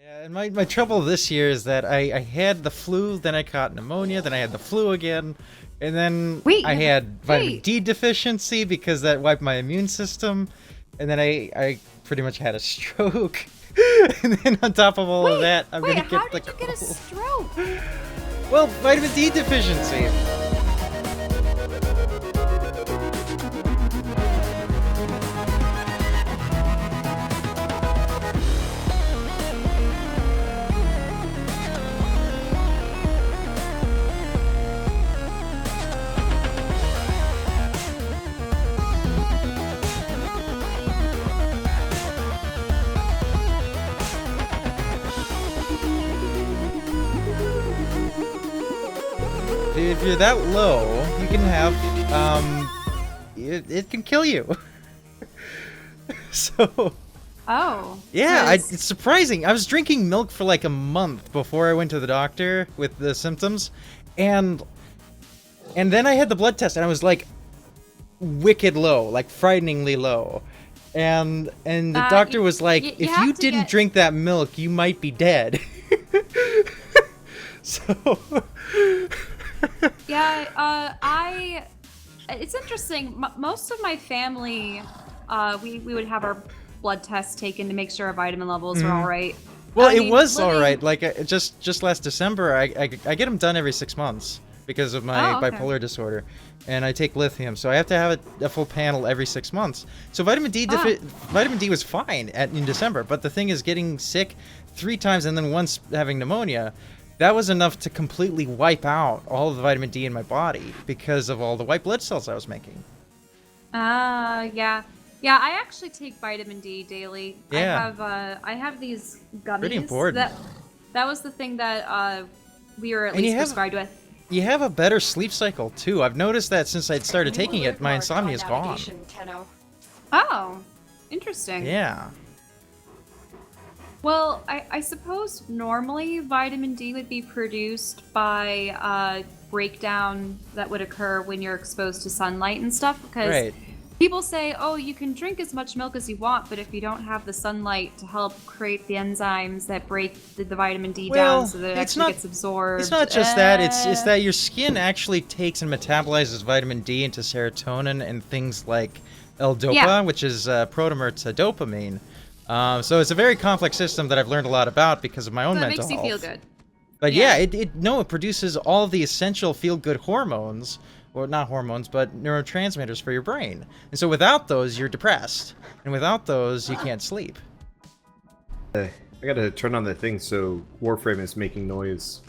Yeah, and my trouble this year is that I had the flu, then I caught pneumonia, then I had the flu again, and then Wait, I had vitamin wait. D deficiency because that wiped my immune system, and then I pretty much had a stroke. And then on top of all of that, I'm Wait, gonna how get the did you get a cold. stroke? Well, vitamin D deficiency. If you're that low, you can have, it can kill you. So, Oh. yeah, it's surprising. I was drinking milk for like a month before I went to the doctor with the symptoms, and then I had the blood test, and I was like wicked low, like frighteningly low. And the doctor was like, if you didn't drink that milk, you might be dead. So... Yeah, it's interesting. Most of my family, we would have our blood tests taken to make sure our vitamin levels were all right. Well, it was all right. Like just last December, I get them done every 6 months because of my bipolar disorder, and I take lithium, so I have to have a full panel every 6 months. So vitamin D was fine in December, but the thing is, getting sick 3 times and then once having pneumonia. That was enough to completely wipe out all of the vitamin D in my body because of all the white blood cells I was making. Yeah. Yeah, I actually take vitamin D daily. Yeah. I have these gummies. Pretty important. That was the thing that we were at least prescribed with. You have a better sleep cycle, too. I've noticed that since I'd started taking it, my insomnia is gone. Tenno. Oh, interesting. Yeah. Well, I suppose normally vitamin D would be produced by breakdown that would occur when you're exposed to sunlight and stuff, because people say, oh, you can drink as much milk as you want, but if you don't have the sunlight to help create the enzymes that break the vitamin D down so that it actually gets absorbed. It's not just that, it's that your skin actually takes and metabolizes vitamin D into serotonin and things like L-DOPA, which is protomer to dopamine. So it's a very complex system that I've learned a lot about because of my own mental health. It makes you feel good. But yeah, it produces all of the essential feel-good hormones, or not hormones, but neurotransmitters for your brain. And so without those, you're depressed. And without those, you can't sleep. I gotta turn on the thing so Warframe is making noise.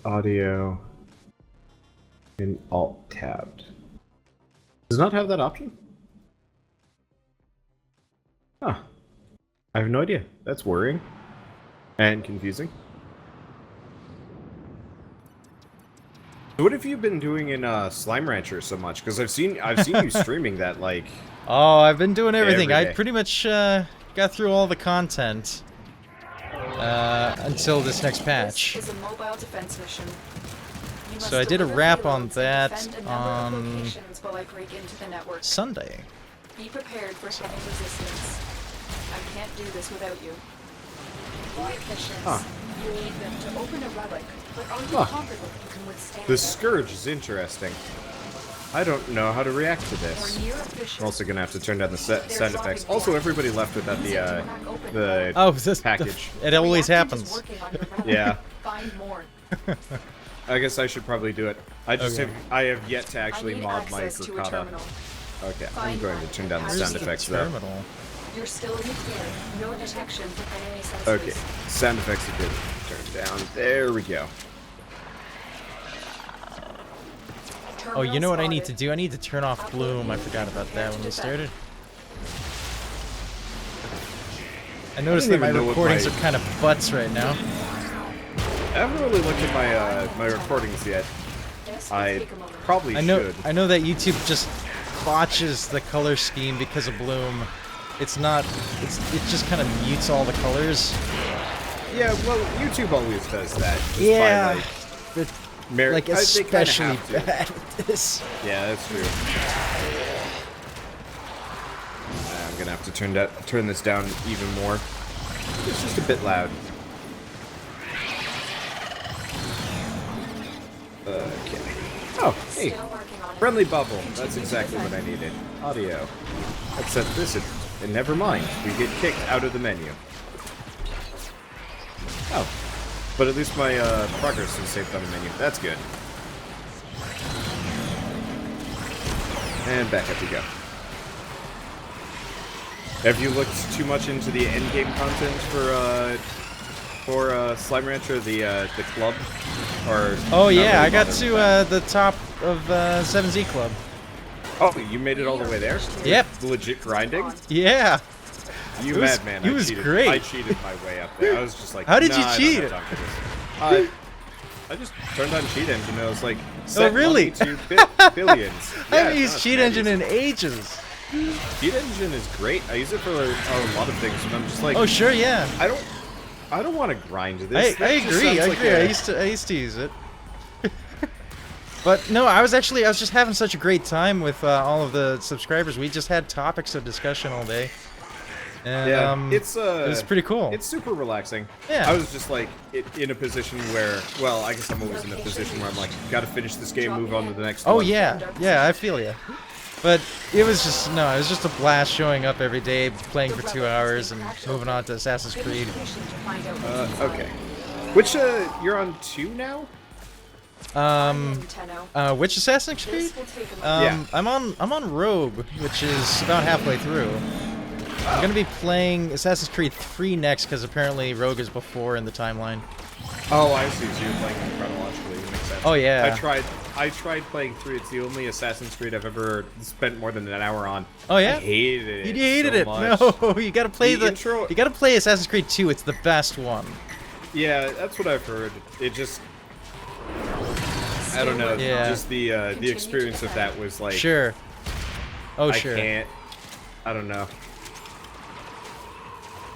Audio in Alt tabbed. Does it not have that option? Huh. I have no idea. That's worrying. And confusing. So what have you been doing in Slime Rancher so much? Because I've seen you streaming that, like... Oh, I've been doing everything. Every day. I pretty much got through all the content until this next patch. This is a mobile defense mission. So I did a wrap on that on Sunday. Be prepared for heavy resistance. I can't do this without you. For missions, you need them to open a relic, but are you confident you can withstand The Scourge is interesting. I don't know how to react to this. Near efficient. I'm also gonna have to turn down the sound effects. Also, everybody left without the package. It always happens. Yeah. Find more. I guess I should probably do it. I have yet to actually mod my Kurkata. Okay, I'm going to turn down the sound effects though. You're still in the clear. No detection for enemy sensors. Okay, sound effects are good. Turn down. There we go. Oh, you know what I need to do? I need to turn off Bloom. I forgot about that when we started. I noticed that my recordings are kind of butts right now. I haven't really looked at my my recordings yet. I probably should. I know that YouTube just botches the color scheme because of Bloom. It's not. It just kind of mutes all the colors. Yeah, well, YouTube always does that. Yeah. Like especially bad with this. Yeah, that's true. I'm gonna have to turn this down even more. It's just a bit loud. Okay. Oh, hey. Friendly bubble. That's exactly what I needed. Audio. Let's set this in. And never mind. We get kicked out of the menu. Oh. But at least my progress is saved on the menu. That's good. And back up we go. Have you looked too much into the endgame content for Slime Rancher, the club? Or oh yeah, I got to the top of 7Z Club. Oh, you made it all the way there? Yep. Legit grinding? Yeah. You madman! It was great. I cheated my way up there. I was just like, how did you I cheat? don't have time for this. I just turned on cheat engine and I was like, oh really? To billions. I haven't used cheat engine in ages. Cheat engine is great. I use it for a lot of things, and I'm just like, oh sure, yeah. I don't want to grind this. I agree. I used to use it. But no, I was just having such a great time with all of the subscribers. We just had topics of discussion all day. And, yeah, it was pretty cool. It's super relaxing. Yeah. I was just like in a position where, well, I guess I'm always in a position where I'm like, gotta finish this game, move on to the next one. Oh yeah, I feel ya. But it was just a blast showing up every day, playing for 2 hours, and moving on to Assassin's Creed. Okay. Which you're on 2 now? Which Assassin's Creed? Yeah. I'm on Rogue, which is about halfway through. I'm gonna be playing Assassin's Creed 3 next because apparently Rogue is before in the timeline. Oh, I see. So you're playing them chronologically. That makes sense. Oh yeah. I tried playing 3. It's the only Assassin's Creed I've ever spent more than an hour on. Oh yeah. I hated it. You hated so it. much. No, you gotta play the intro. You gotta play Assassin's Creed 2. It's the best one. Yeah, that's what I've heard. It just, I don't know. Yeah. Just the experience of that was like. Sure. Oh sure. I don't know.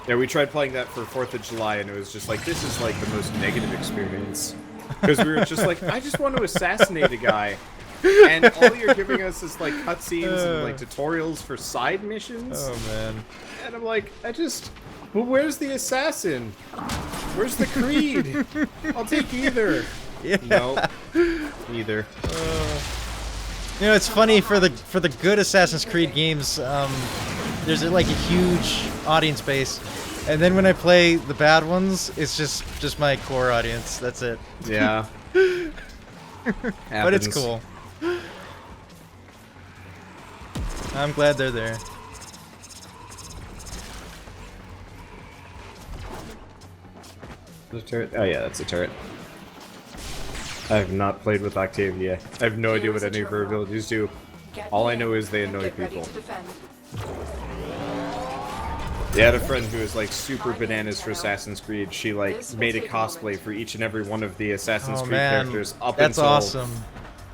Yeah, we tried playing that for 4th of July, and it was just like, this is like the most negative experience. Because we were just like, I just want to assassinate a guy. And all you're giving us is like cutscenes and like tutorials for side missions. Oh man. And I'm like, well, where's the assassin? Where's the creed? I'll take either. Yeah. No, neither. You know, it's funny for the good Assassin's Creed games. There's like a huge audience base, and then when I play the bad ones, it's just my core audience. That's it. Yeah. But it's cool. I'm glad they're there. The turret? Oh yeah, that's a turret. I have not played with Octavia. I have no idea what any of her abilities do. All I know is they annoy people. They had a friend who was like super bananas for Assassin's Creed. She like made a cosplay for each and every one of the Assassin's Creed characters That's awesome.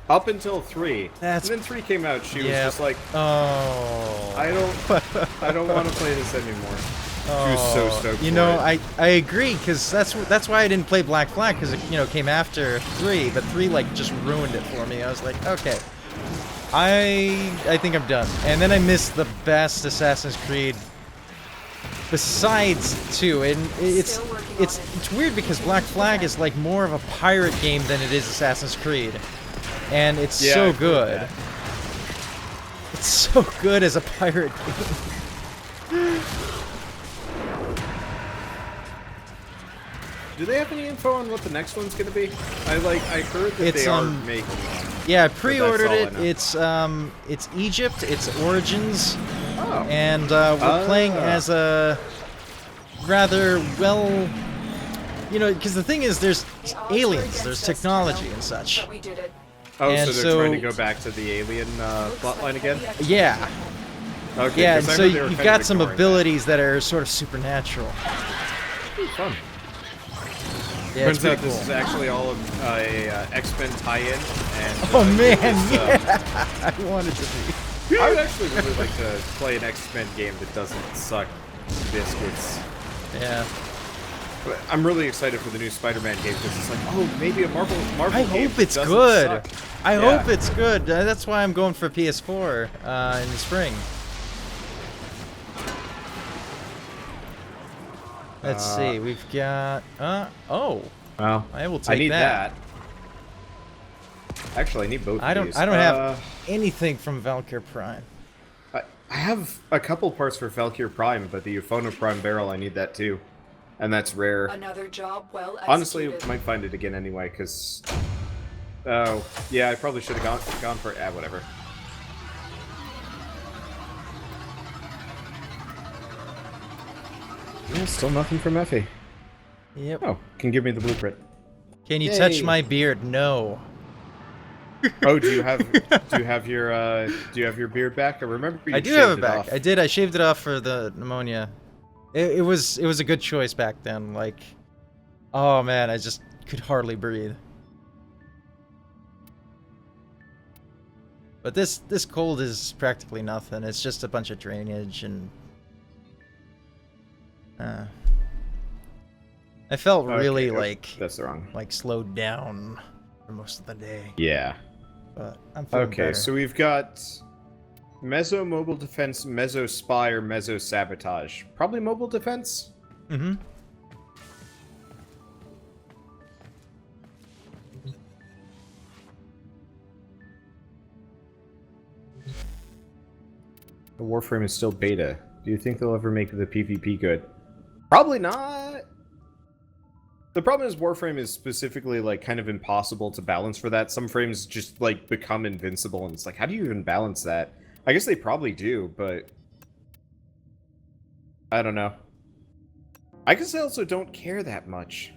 Up until 3. And then 3 came out, she was just like, oh, I don't want to play this anymore. She was so stoked. You know, I agree, because that's why I didn't play Black Flag, because it came after 3, but 3 like just ruined it for me. I was like, okay, I think I'm done. And then I missed the best Assassin's Creed besides 2, and it's weird because Black Flag is like more of a pirate game than it is Assassin's Creed, and it's so good. It's so good as a pirate game. Do they have any info on what the next one's gonna be? I heard that they are making one. Yeah, I pre-ordered it. It's Egypt. It's Origins. Oh. And we're playing as a rather because the thing is, there's aliens, there's technology and such. Oh, and so they're trying to go back to the alien plotline again? Yeah. Okay. Yeah, and so you've got some abilities that are sort of supernatural. Fun. Yeah, Turns out this is actually all of a X-Men tie-in. And, oh man, yeah! I wanted to be. I would actually really like to play an X-Men game that doesn't suck biscuits. Yeah. But I'm really excited for the new Spider-Man game because it's like, oh, maybe a Marvel I game hope it's doesn't good. Suck. I hope it's good. That's why I'm going for PS4 in the spring. Let's see. We've got. Oh. Well, I will take I need that. Actually, I need both. I don't. Of these. I don't have anything from Valkyr Prime. I have a couple parts for Valkyr Prime, but the Euphona Prime barrel, I need that too, and that's rare. Another job well executed. Honestly, might find it again anyway, because. Oh, yeah, I probably should have gone for it. Whatever. Yeah, still nothing from Ephi. Yep. Oh, can give me the blueprint. Can you Yay. touch my beard? No. Oh, do you have your beard back? I remember you I do have shaved it back. off. I did. I shaved it off for the pneumonia. It was a good choice back then. Like, oh man, I just could hardly breathe. But this cold is practically nothing. It's just a bunch of drainage and. I felt really that's wrong. like slowed down for most of the day. Yeah. But I'm feeling Okay, better. so we've got Meso Mobile Defense, Meso Spy, or Meso Sabotage. Probably Mobile Defense? Mm-hmm. The Warframe is still beta. Do you think they'll ever make the PvP good? Probably not! The problem is Warframe is specifically, like, kind of impossible to balance for that. Some frames just, like, become invincible, and it's like, how do you even balance that? I guess they probably do, but... I don't know. I guess I also don't care that much.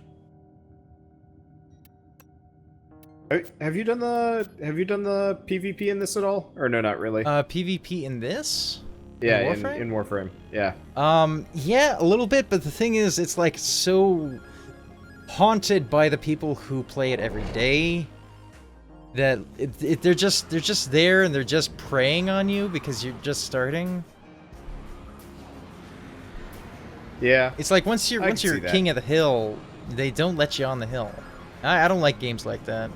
Have you done the PvP in this at all? Or no, not really. PvP in this? Yeah, in Warframe? in Warframe. Yeah. Yeah, a little bit, but the thing is, it's like so haunted by the people who play it every day that they're just there and they're just preying on you because you're just starting. Yeah. It's like once you're king of the hill, they don't let you on the hill. I don't like games like that.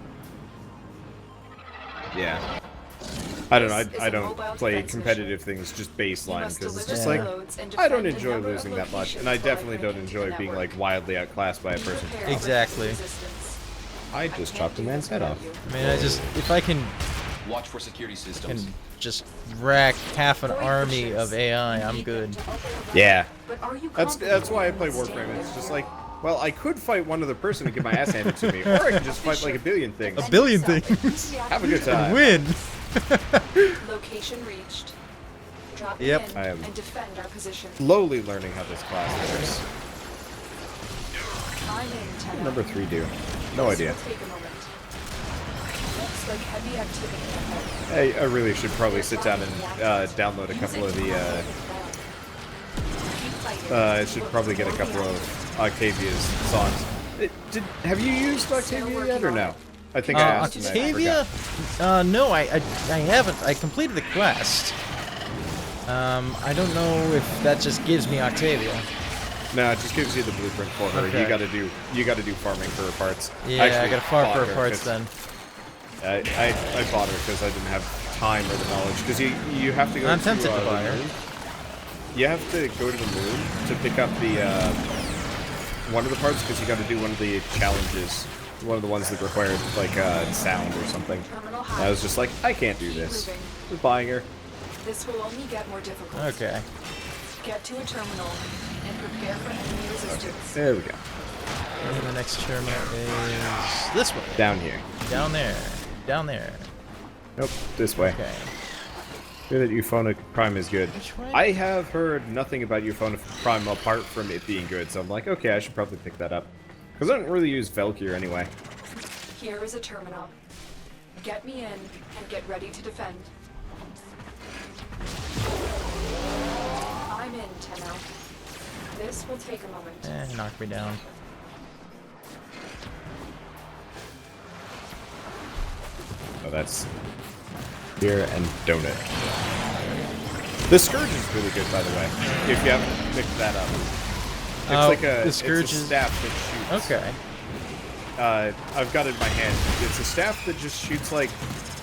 Yeah. I don't know. I don't play competitive things just baseline because it's just like I don't enjoy losing that much, and I definitely don't enjoy being like wildly outclassed by a person. Exactly. I just chopped a man's head off. I mean, if I can watch for security systems. Can just rack half an army of AI, I'm good. Yeah. That's why I play Warframe. It's just like, well, I could fight one other person and get my ass handed to me, or I could just fight like a billion things. A billion things. Have a good time. And win. Location reached. Drop Yep. in I am and defend our position. slowly learning how this class works. I'm in, Tenno. What did number 3 do? No idea. Take a moment. Looks like heavy activity. I really should probably sit down and download a couple of the. I should probably get a couple of Octavia's songs. Have you used Octavia yet or no? I think I asked. Octavia? No, I haven't. I completed the quest. I don't know if that just gives me Octavia. No, it just gives you the blueprint for her. Okay. You gotta do farming for her parts. Yeah, I gotta farm for her parts then. I bought her because I didn't have time or the knowledge. Because you have to go. I'm tempted to buy her. You have to go to the moon to pick up the one of the parts because you got to do one of the challenges, one of the ones that required like sound or something. And I was just like, I can't do this. Just buying her. This will only get more difficult. Okay. Get to a terminal and prepare for enemy resistance. There we go. And the next terminal is this way. Down here. Down there. Down there. Nope, this way. Okay. Good that Euphona Prime is good. Which way? I have heard nothing about Euphona Prime apart from it being good, so I'm like, okay, I should probably pick that up. Because I don't really use Valkyr anyway. Here is a terminal. Get me in and get ready to defend. I'm in, Tenno. This will take a moment. Knock me down. Oh, that's beer and donut. The Scourge is really good, by the way, if you haven't picked that up. It's like a, the Scourge it's a staff that shoots. Okay. I've got it in my hand. It's a staff that just shoots, like,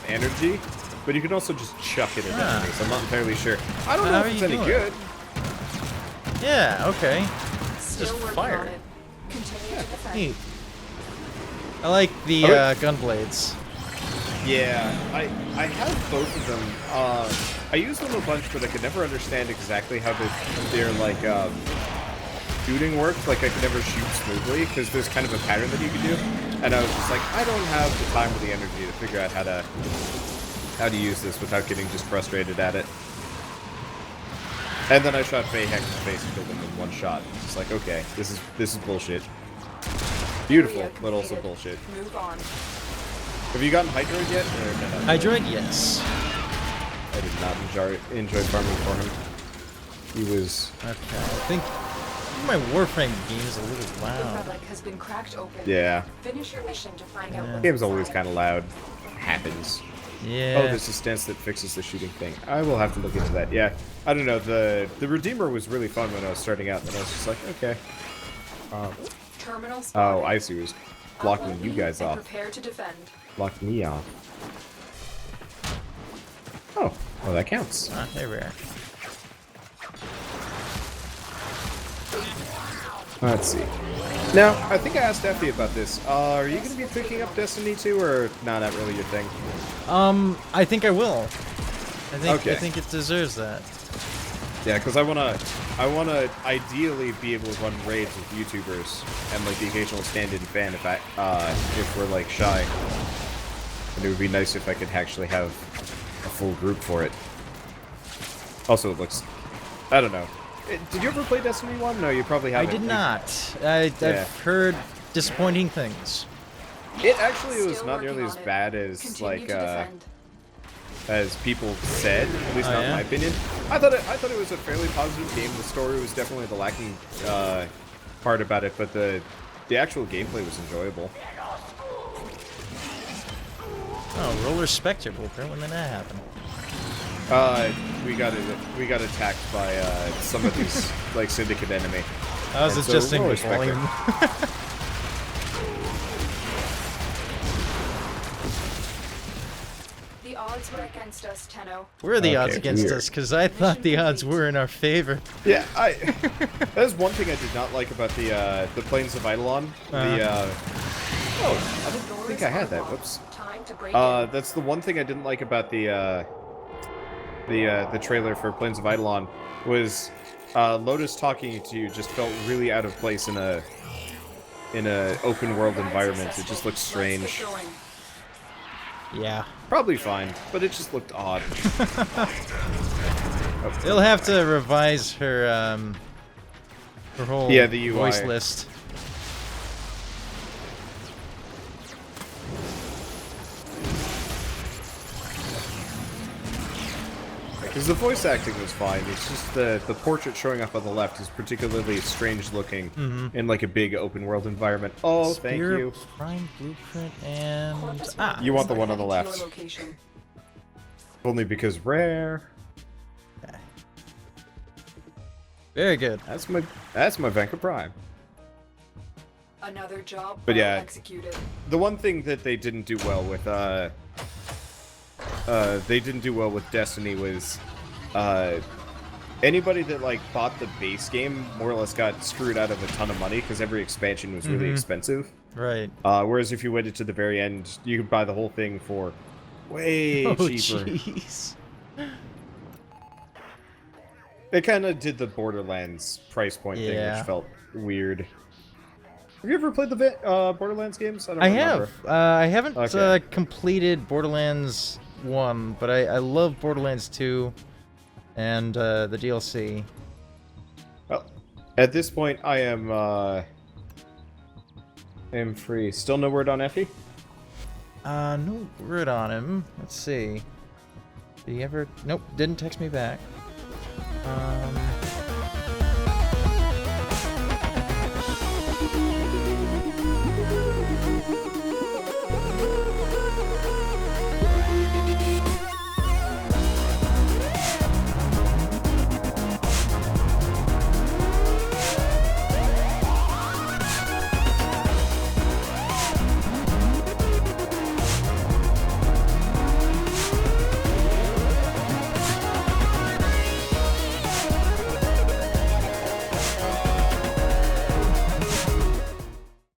energy, but you can also just chuck it at enemies. I'm not entirely sure. I don't know if it's any good. Yeah, okay. just Still working fire. on it. Continue to defend. Neat. I like the gun blades. Yeah, I have both of them. I use them a bunch, but I could never understand exactly how their like shooting worked. Like I could never shoot smoothly because there's kind of a pattern that you can do, and I was just like, I don't have the time or the energy to figure out how to use this without getting just frustrated at it. And then I shot Bayheck in the face and killed him in one shot. It's like, okay, this is bullshit. Beautiful, but also bullshit. Move on. Have you gotten Hydroid yet? Or no? Hydroid, yes. I did not enjoy farming for him. He was... Okay, I think my Warframe game is a little The loud. relic has been cracked open. Yeah. Finish your mission to find out The what's game's always inside. kind of loud. Happens. Yeah. Oh, there's a stance that fixes the shooting thing. I will have to look into that. Yeah. I don't know. The Redeemer was really fun when I was starting out, and I was just like, okay. Terminal Oh, spotted. I see. It was blocking Upload you me guys and off. Prepare to defend. Block me off. Oh, well that counts. Ah, there we are. Let's see. Now, I think I asked Ephi about this. Are you going to be picking up Destiny 2, or not really your thing? I think I will. Okay. I think it deserves that. Yeah, because I wanna ideally be able to run raids with YouTubers and like the occasional stand-in fan if we're like shy. And it would be nice if I could actually have a full group for it. Also, it looks, I don't know. Did you ever play Destiny 1? No, you probably I haven't. did not. I've heard disappointing things. It actually was Still not working nearly on as it. bad as Continue to defend. as people said, at least Oh, not in yeah? my opinion. I thought it was a fairly positive game. The story was definitely the lacking part about it, but the actual gameplay was enjoyable. Oh, Roller Spectre Blueprint. When did that happen? We got attacked by some of these like syndicate enemy. I was And so adjusting Roller the Spectre. volume. The odds were against us, Tenno. Where are the odds Okay, against weird. us? Because I thought the odds were in our favor. Yeah, that is one thing I did not like about the Plains of Eidolon. Oh, I didn't think I had that. Whoops. Time to break in. That's the one thing I didn't like about the trailer for Plains of Eidolon was Lotus talking to you just felt really out of place in a open world environment. It just looked strange. Let's get going. Yeah. Probably fine, but it just looked odd. They'll have to revise her whole Yeah, the UI. voice list. Because the voice acting was fine. It's just the portrait showing up on the left is particularly strange looking in like a big open world environment. Oh, thank Spear, you. Prime Blueprint and Corpus You want the one on the headed to left. your location. Only because rare. Very good. That's my Vanka Prime. Another job But well yeah. executed. The one thing that they didn't do well with Destiny was anybody that like bought the base game more or less got screwed out of a ton of money because every expansion was really expensive. Right. Whereas if you waited to the very end, you could buy the whole thing for way Oh, cheaper. jeez. They kind of did the Borderlands price point thing, Yeah. which felt weird. Have you ever played the Borderlands games? I don't I remember. have. I haven't Okay. completed Borderlands 1, but I love Borderlands 2 and the DLC. Well, at this point, I am free. Still no word on Ephi? No word on him. Let's see. Did he ever... Nope, didn't text me back.